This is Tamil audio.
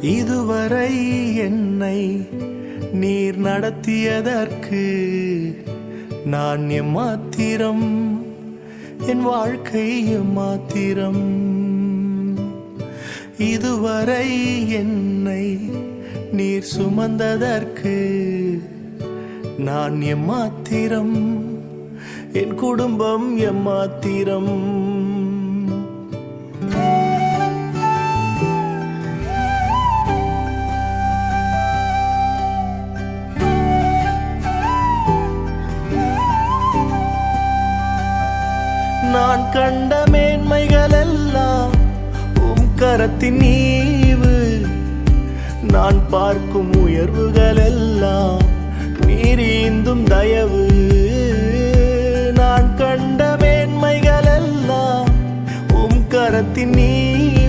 இதுவரை என்னை நீர் நடத்தியதற்கு நான் எம்மாத்திரம், என் வாழ்க்கை எம்மாத்திரம். இதுவரை என்னை நீர் சுமந்ததற்கு நான் எம்மாத்திரம், என் குடும்பம் எம்மாத்திரம். நான் கண்ட மேன்மைகள் எல்லாம் உம் கரத்தின் ஈவு, நான் பார்க்கும் உயர்வுகள் எல்லாம் நீரீந்தும் தயவு. நான் கண்ட மேன்மைகள் எல்லாம் உம் கரத்தின் ஈவு,